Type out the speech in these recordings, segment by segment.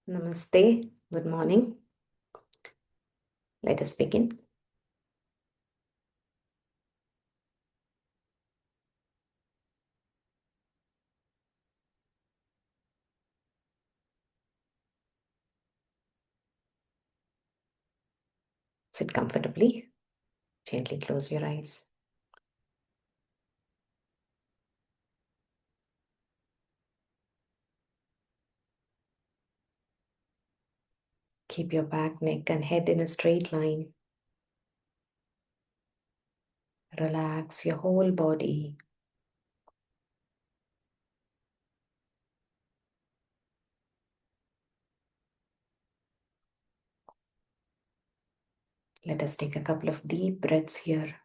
Namaste. Good morning. Let us begin. Sit comfortably. Gently close your eyes. Keep your back, neck, and head in a straight line. Relax your whole body. Let us take a couple of deep breaths here.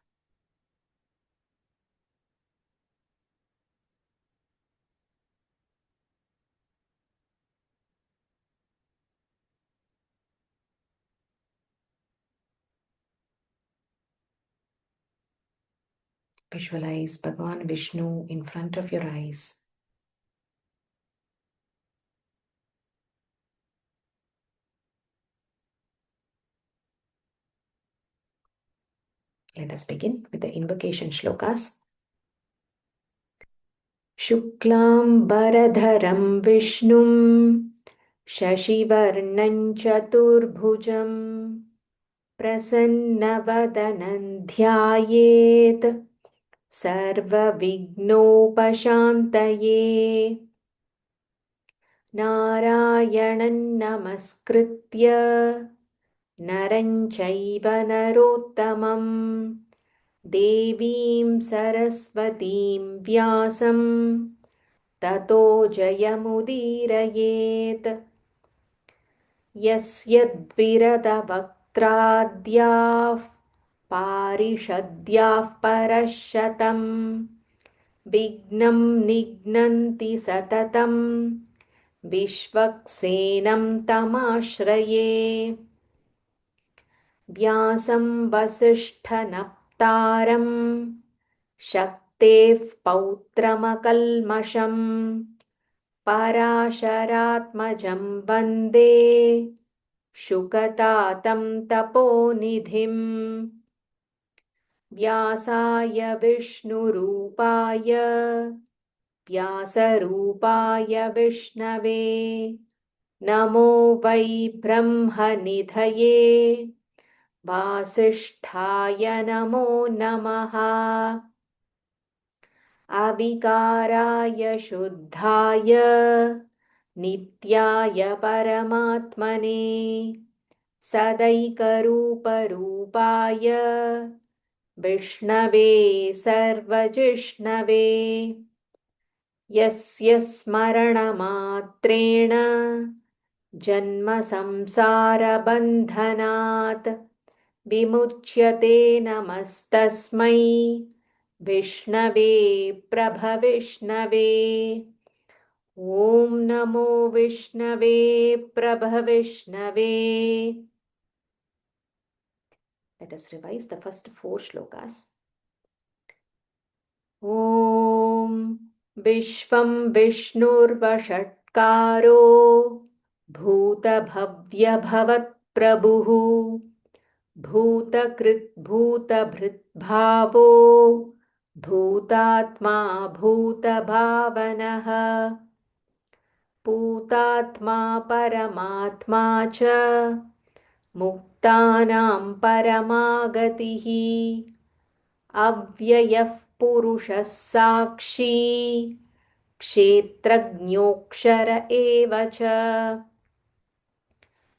Visualize Bhagavan Vishnu in front of your eyes. Let us begin with the invocation shlokas. Shuklam Baradharam Vishnum Shashivarnam Chaturbhujam Prasannavadanam Dhyayet Sarvavignopaşantaye Narayanan Namaskritya Naranchaiva Narottamam Devim Saraswatim Vyasam Tato Jayamudirayet Yasyadviratavaktradyah Parishadhyah Parashatam Vignam Nignanti Satatam Vishvaksenam Tamashraye Vyasam Vasishthanaptaram Shaktef Pautramakalmasham Parasharatmajam Bande Shukatatam Taponidhim Vyasaya Vishnurupaya Vyasarupaaya Vishnave Namo Vai Brahmanidhaye Vasisthaya Namo Namaha Avikaraya Shuddhaya Nityaya Paramatmane Sadaikaruparupaya Vishnave Sarvajishnave Yasya Smaranamatreణ Janma Samsara Bandhanat Vimuchyate Namastasmai Vishnave Prabhavishnave Om Namo Vishnave Prabhavishnave. Let us revise the first four shlokas. Om Vishvam Vishnurvashatkaro Bhuta Bhavya Bhavat Prabhuhu Bhutakrit Bhutabhrit Bhavo Bhutatma Bhuta Bhavanaha Bhutatma Paramatma Cha Muktanam Paramagatihi Avyayah Purushah Sakshi Kshetrajñokshara Evacha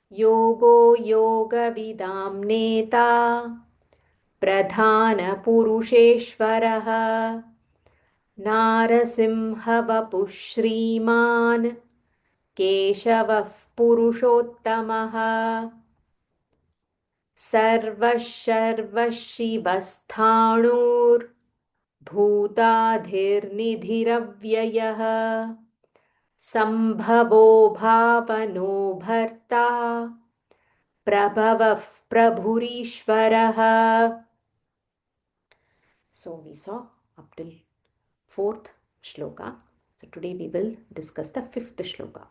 Yogo Yogavidam Neta Pradhana Purusheshvaraha Narasimha Vapuh Shriman Keshavah Purushottamah Sarvasharvashivasthanur Bhutadhirnidhiravyayah Sambhavo Bhavano Bharta Prabhavav Prabhurishvaraha. So we saw up till fourth shloka. So today we will discuss the fifth shloka.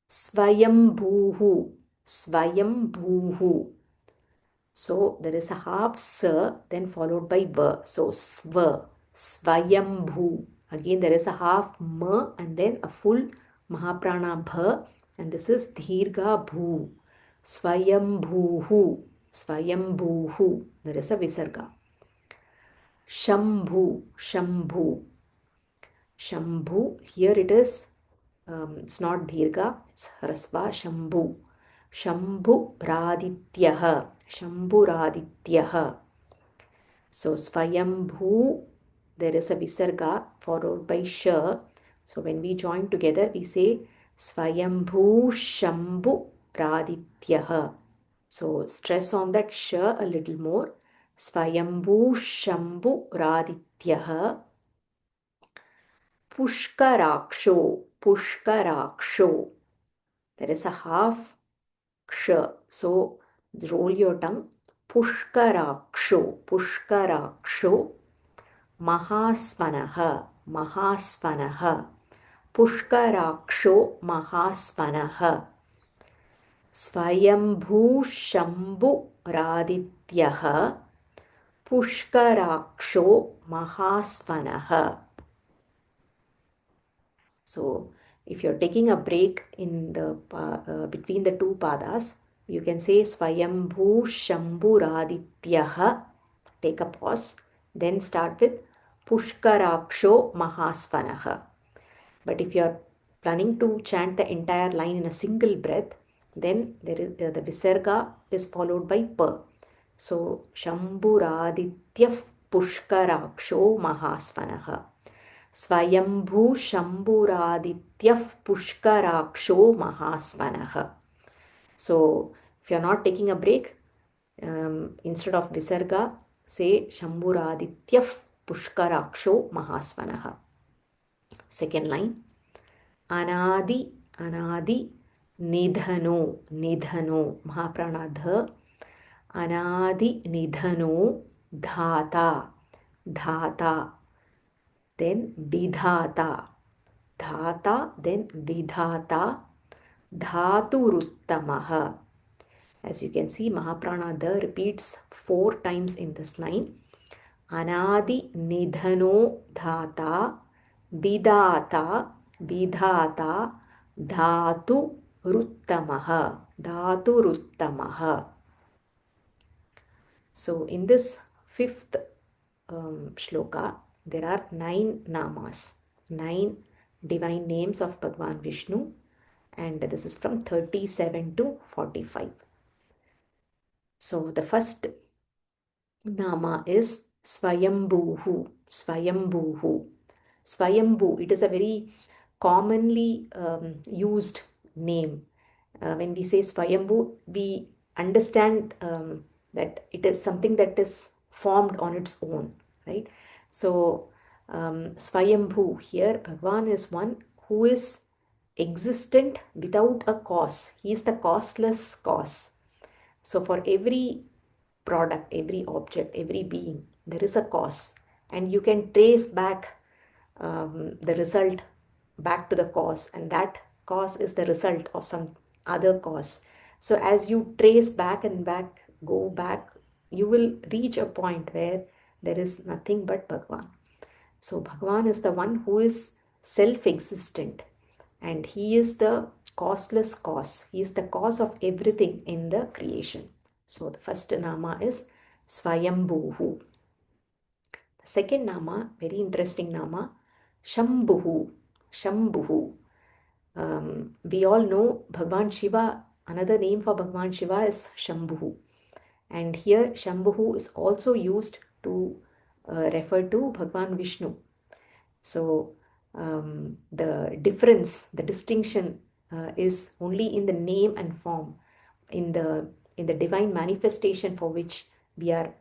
Swayambhuhu, Swayambhuhu. So there is a half s, then followed by v. So sva, Swayambhu. Again there is a half m and then a full Mahaprana bha, and this is Dhirga bhu. Swayambhuhu, Swayambhuhu. There is a visarga. Shambhu, Shambhu. Shambhu, here it is, it's not Dhirga, it's Hrasva, Shambhu. Shambhu Radityah, Shambhu Radityah. So Swayambhu, there is a visarga followed by sh. So when we join together, we say Swayambhu Shambhu Radityah. So stress on that sh a little more. Swayambhu Shambhu Radityah. Pushkaraksho, Pushkaraksho. There is a half ksha. So roll your tongue. Pushkaraksho, Pushkaraksho. Mahasvanaha, Mahasvanaha. Pushkaraksho, Mahasvanaha. Swayambhu Shambhu Radityah. Pushkaraksho, Mahasvanaha. So if you're taking a break in the between the two padas, you can say Swayambhu Shambhu Radityah. Take a pause. Then start with Pushkaraksho Mahasvanaha. But if you're planning to chant the entire line in a single breath, then there is the visarga is followed by pa. So Shambhu Radityah Pushkaraksho Mahasvanaha. Swayambhu Shambhuradityah Pushkaraksho Mahasvanaha. So if you're not taking a break, instead of visarga, say Shambhuradityah Pushkaraksho Mahasvanaha. Second line. Anadi, Anadi, Nidhano, Nidhano, Mahaprana. Anadi Nidhano, Dhata, Dhata. Then Vidhata, Dhata, then Vidhata, Dhaturuttamaha. As you can see, Mahaprana repeats 4 times in this line. Anadi Nidhano Dhata, Vidhata, Vidhata, Dhaturuttamaha, Dhaturuttamaha. So in this 5th shloka, there are 9 namas, 9 divine names of Bhagwan Vishnu, and this is from 37 to 45. So the first nama is Swayambhuhu, Swayambhuhu. Swayambhu, it is a very commonly used name. When we say Swayambhu, we understand that it is something that is formed on its own, right? So Swayambhu, here Bhagwan is one who is existent without a cause. He is the causeless cause. So for every product, every object, every being, there is a cause, and you can trace back the result back to the cause, and that cause is the result of some other cause. So as you trace back and back, go back, you will reach a point where there is nothing but Bhagwan. So Bhagwan is the one who is self-existent, and he is the causeless cause. He is the cause of everything in the creation. So the first nama is Swayambhuhu. The second nama, very interesting nama, Shambhu. Shambhu. We all know Bhagwan Shiva, another name for Bhagwan Shiva is Shambhu. And here Shambhu is also used to refer to Bhagwan Vishnu. So the difference, the distinction is only in the name and form, in the divine manifestation for which we are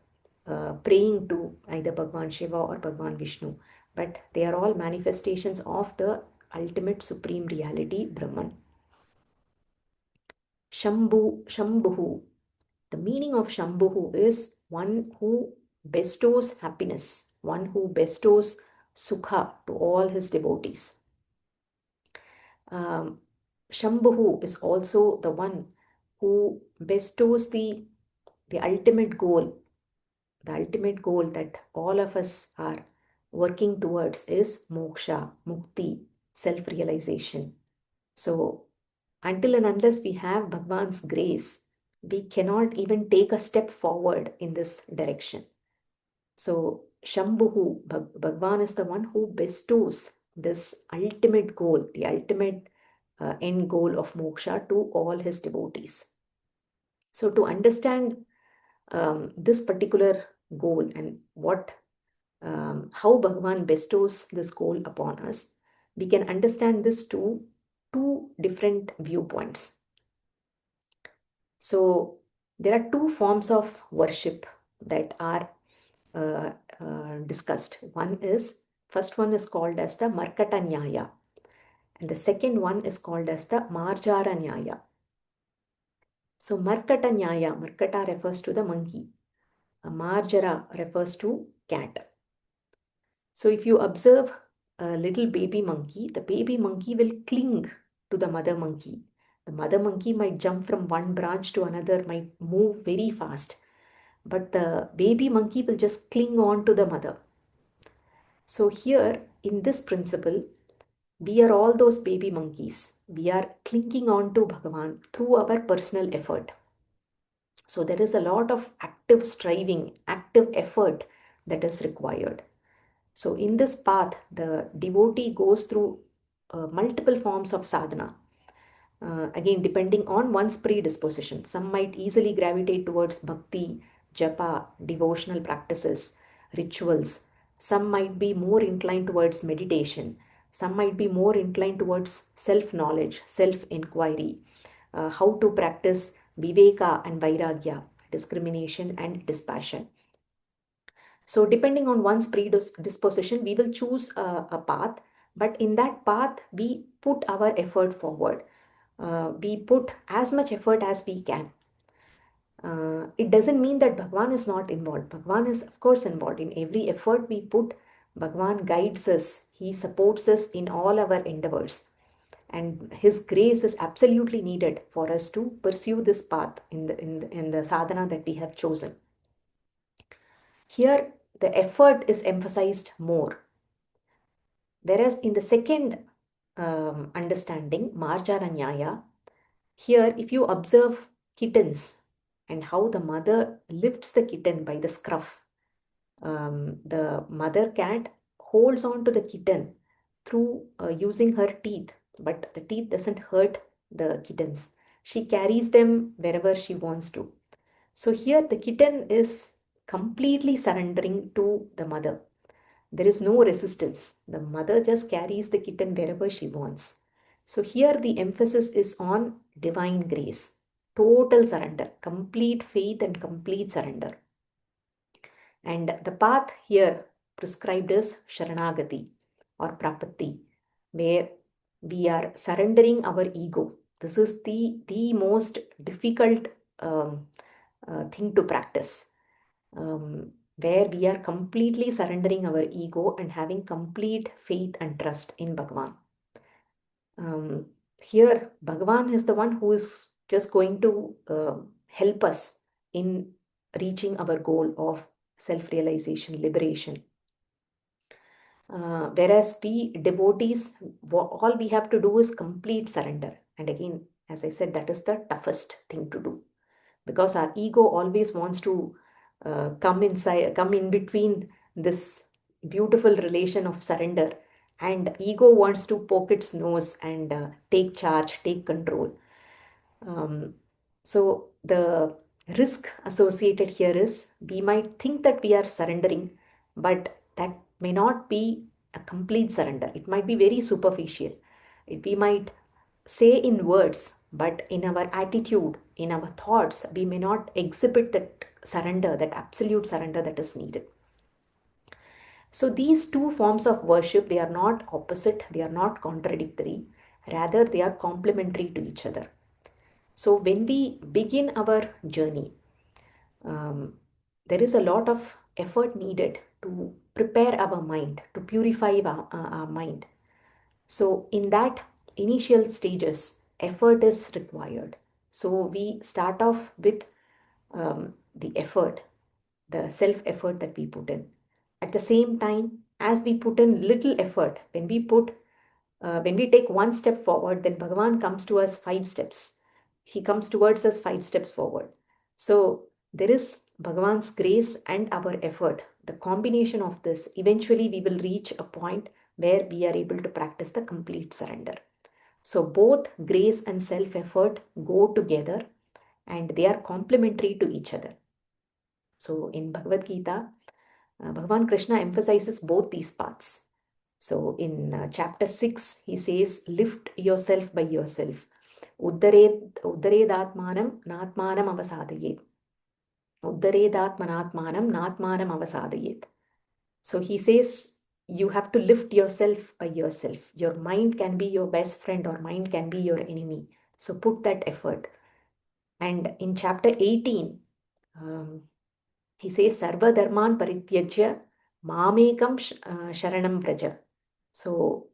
praying to either Bhagwan Shiva or Bhagwan Vishnu. But they are all manifestations of the ultimate supreme reality, Brahman. Shambhu, Shambhu. The meaning of Shambhu is one who bestows happiness, one who bestows sukha to all his devotees. Shambhu is also the one who bestows the ultimate goal. The ultimate goal that all of us are working towards is moksha, mukti, self realization. So, until and unless we have Bhagwan's grace, we cannot even take a step forward in this direction. So, Shambhu, Bhagwan is the one who bestows this ultimate goal, the ultimate end goal of moksha to all his devotees. So, to understand this particular goal and how Bhagwan bestows this goal upon us, we can understand this to two different viewpoints. So, there are two forms of worship that are discussed. First one is called as the Markata Nyaya, and the second one is called as the Marjara Nyaya. So, Markata Nyaya, Markata refers to the monkey, Marjara refers to cat. So, if you observe a little baby monkey, the baby monkey will cling to the mother monkey. The mother monkey might jump from one branch to another, might move very fast, but the baby monkey will just cling on to the mother. So, here in this principle, we are all those baby monkeys. We are clinging on to Bhagavan through our personal effort. So, there is a lot of active striving, active effort that is required. So, in this path, the devotee goes through multiple forms of sadhana. Again, depending on one's predisposition, some might easily gravitate towards bhakti, japa, devotional practices, rituals. Some might be more inclined towards meditation. Some might be more inclined towards self knowledge, self inquiry, how to practice viveka and vairagya, discrimination and dispassion. So, depending on one's predisposition, we will choose a path, but in that path, we put our effort forward. We put as much effort as we can. It doesn't mean that Bhagwan is not involved. Bhagwan is, of course, involved. In every effort we put, Bhagwan guides us. He supports us in all our endeavors. And His grace is absolutely needed for us to pursue this path in the sadhana that we have chosen. Here, the effort is emphasized more. Whereas in the second understanding, Marjaranyaya, here if you observe kittens and how the mother lifts the kitten by the scruff, the mother cat holds on to the kitten through using her teeth, but the teeth doesn't hurt the kittens. She carries them wherever she wants to. So here the kitten is completely surrendering to the mother. There is no resistance. The mother just carries the kitten wherever she wants. So here the emphasis is on divine grace, total surrender, complete faith and complete surrender. And the path here prescribed is Sharanagati or Prapatti, where we are surrendering our ego. This is the most difficult thing to practice, where we are completely surrendering our ego and having complete faith and trust in Bhagavan. Here, Bhagavan is the one who is just going to help us in reaching our goal of self realization, liberation. Whereas we devotees, all we have to do is complete surrender. And again, as I said, that is the toughest thing to do, because our ego always wants to come in between this beautiful relation of surrender, and ego wants to poke its nose and take charge, take control. So the risk associated here is we might think that we are surrendering, but that may not be a complete surrender. It might be very superficial. We might say in words, but in our attitude, in our thoughts, we may not exhibit that surrender, that absolute surrender that is needed. So these two forms of worship, they are not opposite, they are not contradictory, rather they are complementary to each other. So when we begin our journey, there is a lot of effort needed to prepare our mind, to purify our mind. So in that initial stages, effort is required. So we start off with the effort, the self-effort that we put in. At the same time, as we put in little effort, when we take one step forward, then Bhagavan comes to us 5 steps. He comes towards us 5 steps forward. So there is Bhagavan's grace and our effort. The combination of this, eventually we will reach a point where we are able to practice the complete surrender. So both grace and self-effort go together and they are complementary to each other. So in Bhagavad Gita, Bhagavan Krishna emphasizes both these paths. So in chapter 6, he says, lift yourself by yourself. Uddaredatmanam natmanam avasadayet. Uddaredatmanatmanam natmanam avasadayet. So he says, you have to lift yourself by yourself. Your mind can be your best friend or mind can be your enemy. So put that effort. And in chapter 18, he says, Sarva Dharman Parityajya Mamekam Sharanam Vraja. So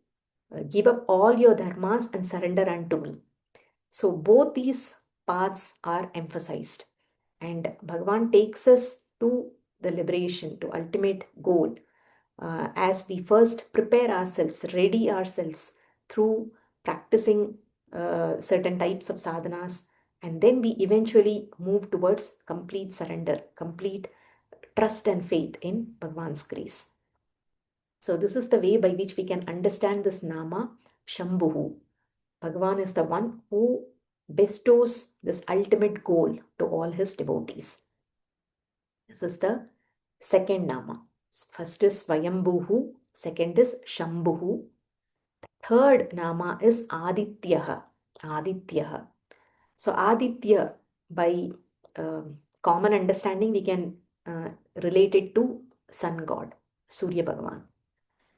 give up all your dharmas and surrender unto me. So both these paths are emphasized. And Bhagavan takes us to the liberation, to ultimate goal, as we first prepare ourselves, ready ourselves through practicing certain types of sadhanas, and then we eventually move towards complete surrender, complete trust and faith in Bhagavan's grace. So this is the way by which we can understand this nama, Shambhu. Bhagavan is the one who bestows this ultimate goal to all his devotees. This is the second nama. First is Svayambhuhu, second is Shambhu. Third nama is Adityah. Adityah. So Aditya, by common understanding, we can relate it to sun god, Surya Bhagavan.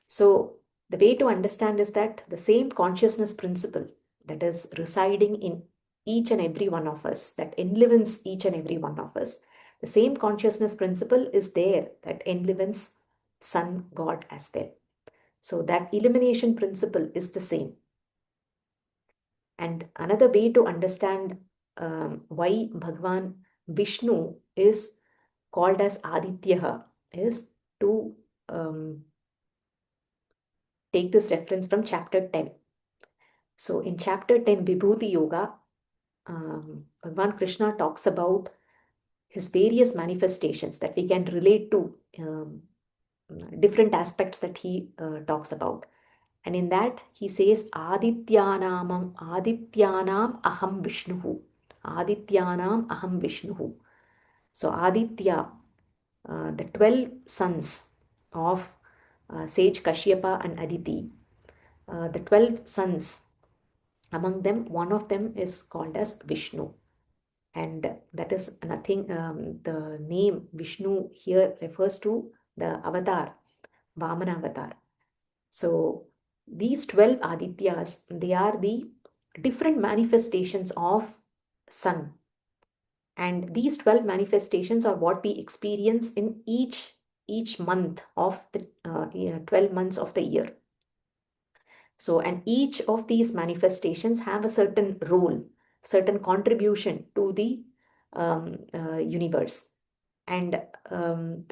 So the way to understand is that the same consciousness principle that is residing in each and every one of us, that enlivens each and every one of us, the same consciousness principle is there that enlivens sun god as well. So that illumination principle is the same. And another way to understand why Bhagavan Vishnu is called as Adityah is to take this reference from chapter 10. So in chapter 10, Vibhuti Yoga, Bhagavan Krishna talks about his various manifestations that we can relate to, different aspects that he talks about. And in that, he says, Adityanam aham Vishnuhu. Adityanam aham Vishnuhu. So Aditya, the 12 sons of sage Kashyapa and Aditi, the 12 sons, among them, one of them is called as Vishnu. And that is nothing, the name Vishnu here refers to the avatar, Vamana avatar. So these 12 Adityas, they are the different manifestations of sun. And these 12 manifestations are what we experience in each month of the 12 months of the year. So, and each of these manifestations have a certain role, certain contribution to the universe. And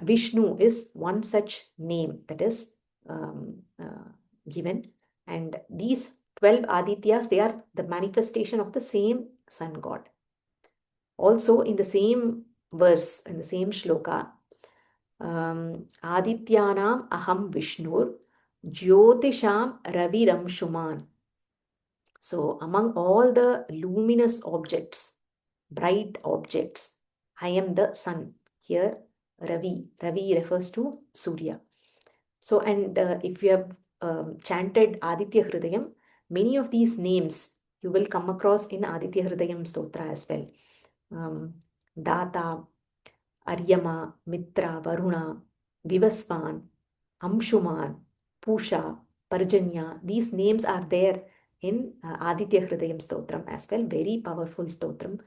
Vishnu is one such name that is given. And these 12 Adityas, they are the manifestation of the same sun god. Also, in the same verse, in the same shloka, Adityanam aham Vishnur, Jyotisham Raviram Shuman. So, among all the luminous objects, bright objects, I am the sun. Here, Ravi. Ravi refers to Surya. So, and if you have chanted Aditya Hridayam, many of these names you will come across in Aditya Hridayam Stotra as well. Dhata, Aryama, Mitra, Varuna, Vivasvan, Amshuman, Pusha, Parjanya. These names are there in Aditya Hridayam Stotram as well. Very powerful stotram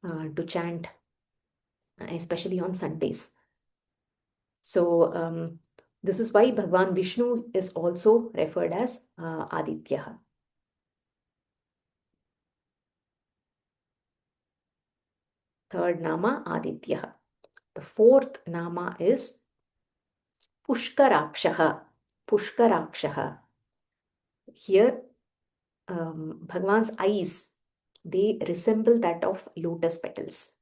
to chant, especially on Sundays. So this is why Bhagavan Vishnu is also referred as Adityah. Third nama, Adityah. The fourth nama is Pushkarakshaha. Pushkarakshaha. Here, Bhagwan's eyes, they resemble that of lotus petals.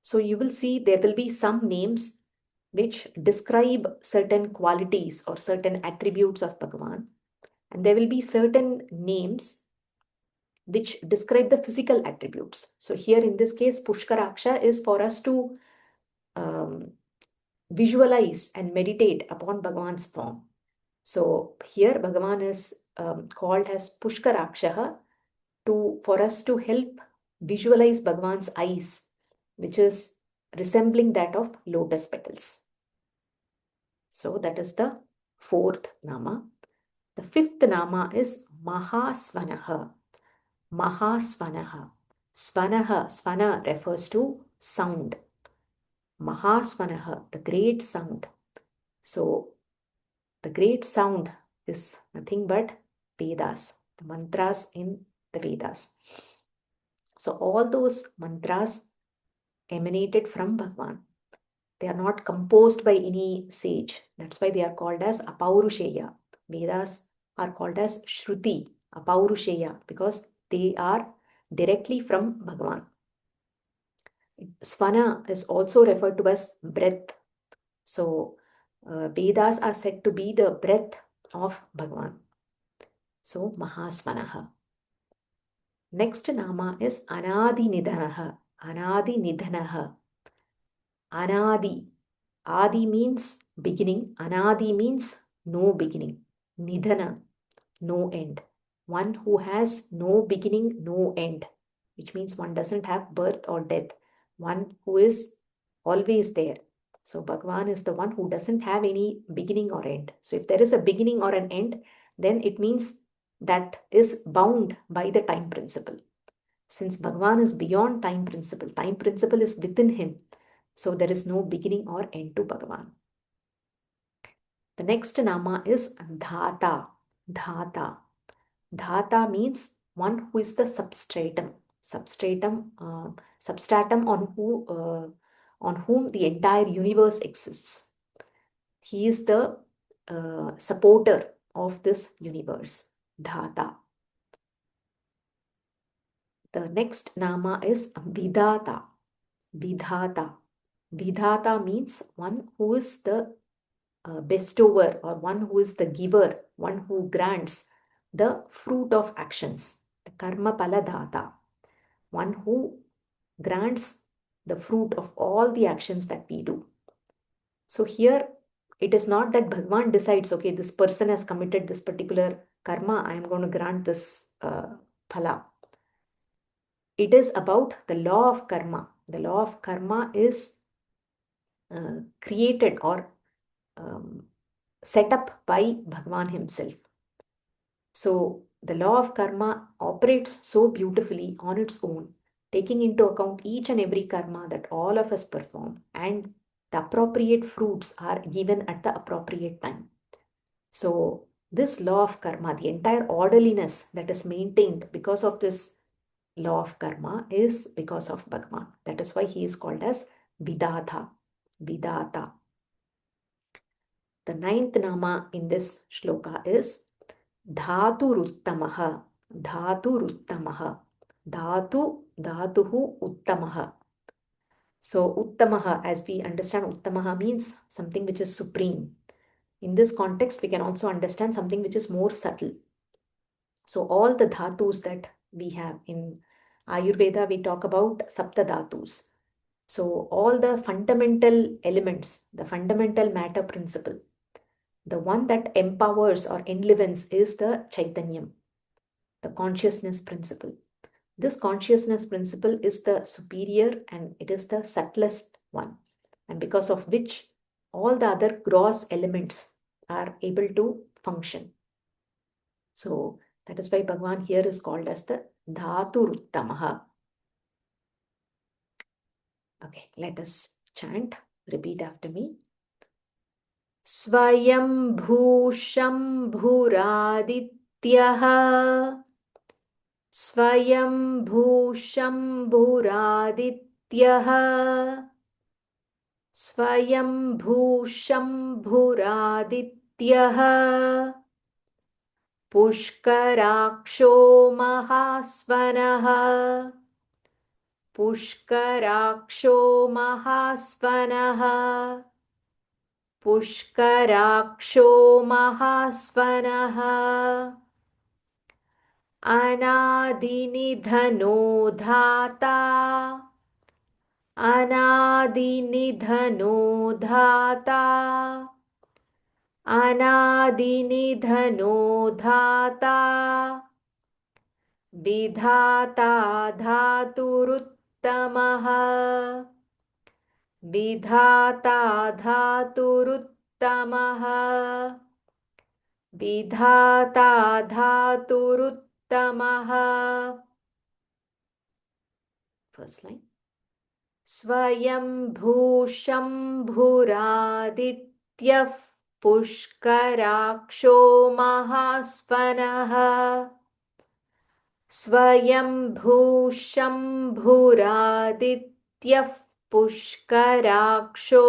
So you will see there will be some names which describe certain qualities or certain attributes of Bhagwan. And there will be certain names which describe the physical attributes. So here in this case, Pushkaraksha is for us to um, visualize and meditate upon Bhagwan's form. So here Bhagavan is called as Pushkaraksha for us to help visualize Bhagwan's eyes, which is resembling that of lotus petals. So that is the fourth nama. The fifth nama is Mahasvanaha. Mahasvanaha. Svana refers to sound. Mahasvanaha, the great sound. So the great sound is nothing but Vedas, the mantras in the Vedas. So all those mantras emanated from Bhagwan. They are not composed by any sage. That's why they are called as Apaurusheya. Vedas are called as Shruti, Apaurusheya, because they are directly from Bhagwan. Svana is also referred to as breath. So Vedas are said to be the breath of Bhagwan. So Mahasvanaha. Next nama is Anadi Nidhanaha. Anadi Nidhanaha. Anadi. Adi means beginning. Anadi means no beginning. Nidhana, no end. One who has no beginning, no end, which means one doesn't have birth or death. One who is always there. So Bhagwan is the one who doesn't have any beginning or end. So if there is a beginning or an end, then it means that is bound by the time principle. Since Bhagwan is beyond time principle is within him. So there is no beginning or end to Bhagwan. The next nama is Dhata. Dhata. Dhata means one who is the substratum. Substratum on whom the entire universe exists. He is the supporter of this universe. Dhata. The next nama is Vidhata. Vidhata. Vidhata means one who is the bestower or one who is the giver, one who grants the fruit of actions, the karma pala dhata, one who grants the fruit of all the actions that we do. So here it is not that Bhagwan decides, okay, this person has committed this particular karma, I am going to grant this phala. It is about the law of karma. The law of karma is created or set up by Bhagwan himself. So the law of karma operates so beautifully on its own, taking into account each and every karma that all of us perform, and the appropriate fruits are given at the appropriate time. So this law of karma, the entire orderliness that is maintained because of this law of karma is because of Bhagwan. That is why he is called as Vidata. Vidata. The ninth nama in this shloka is Dhaturuttamaha. Dhaturuttamaha. Dhatuhu uttamaha. So uttamaha, as we understand, uttamaha means something which is supreme. In this context, we can also understand something which is more subtle. So all the dhatus that we have in Ayurveda, we talk about sapta dhatus. So all the fundamental elements, the fundamental matter principle, the one that empowers or enlivens is the Chaitanyam, the consciousness principle. This consciousness principle is the superior and it is the subtlest one, and because of which all the other gross elements are able to function. So that is why Bhagwan here is called as the Dhaturuttamaha. Okay, let us chant. Repeat after me. Swayambhu Shambhuradityah. Swayambhu Shambhuradityah Swayambhu शम्भुरादित्यः पुष्कराक्षो महास्वनः पुष्कराक्षो महास्वनः पुष्कराक्षो महास्वनः अनादिनिधनो Dhata अनादिनिधनो Dhata अनादिनिधनो Dhata Vidhata धातुरुत्तमः Vidhata धातुरुत्तमः Vidhata धातुरुत्तमः first line Swayambhu शम्भुरादित्यः पुष्कराक्षो महास्वनः Swayambhu शम्भुरादित्यः पुष्कराक्षो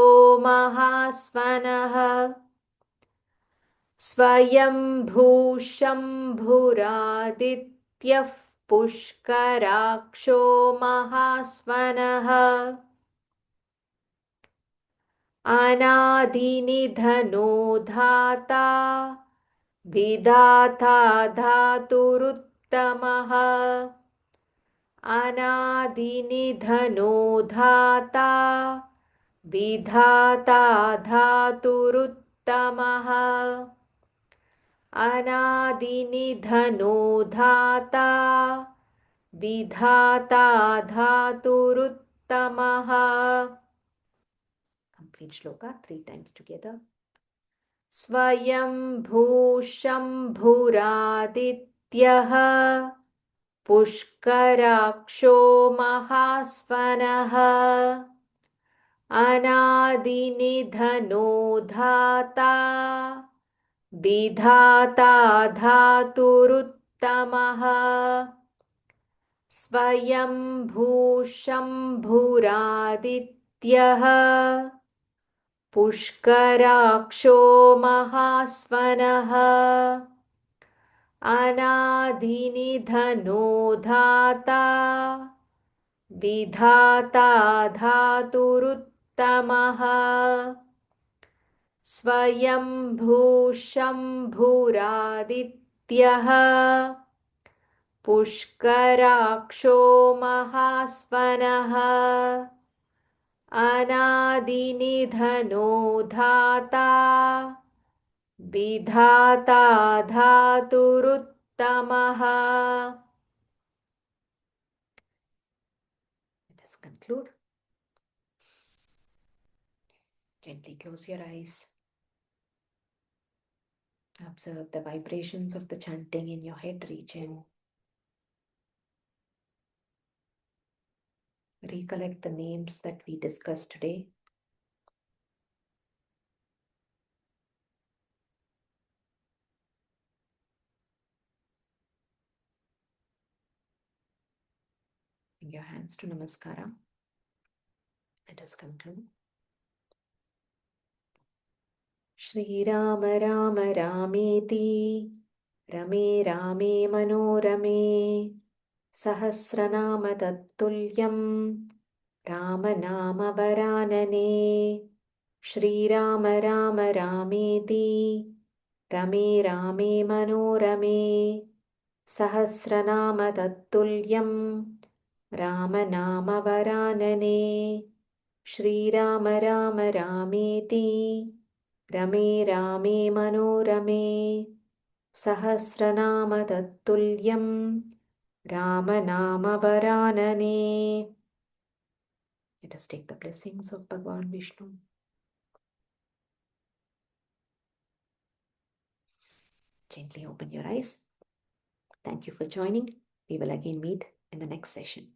महास्वनः Swayambhu शम्भुरादित्यः पुष्कराक्षो महास्वनः अनादिनिधनो Dhata Vidhata धातुरुत्तमः अनादिनिधनो Dhata Vidhata धातुरुत्तमः अनादिनिधनो Dhata Vidhata धातुरुत्तमः Complete shloka 3 times together. Swayambhu शम्भुरादित्यः पुष्कराक्षो महास्वनः अनादिनिधनो Dhata Vidhata धातुरुत्तमः Swayambhu शम्भुरादित्यः पुष्कराक्षो महास्वनः अनादिनिधनो Dhata Vidhata धातुरुत्तमः Swayambhu शम्भुरादित्यः पुष्कराक्षो महास्वनः अनादिनिधनो Dhata Vidhata धातुरुत्तमः. Let us conclude. Gently close your eyes. Observe the vibrations of the chanting in your head region. Recollect the names that we discussed today. Bring your hands to Namaskara. Let us conclude. Shri Rama Rama Rameti Rame Rame Manorame Sahasranama Tattulyam Rama Nama Varanane Shri Rama Rama Rameti Rame Rame Manorame Sahasranama Tattulyam Rama Nama Varanane Shri Rama Rama Rameti Rame Rame Manorame Sahasranama Tattulyam Rama Nama Varanane. Let us take the blessings of Bhagavan Vishnu. Gently open your eyes. Thank you for joining. We will again meet in the next session.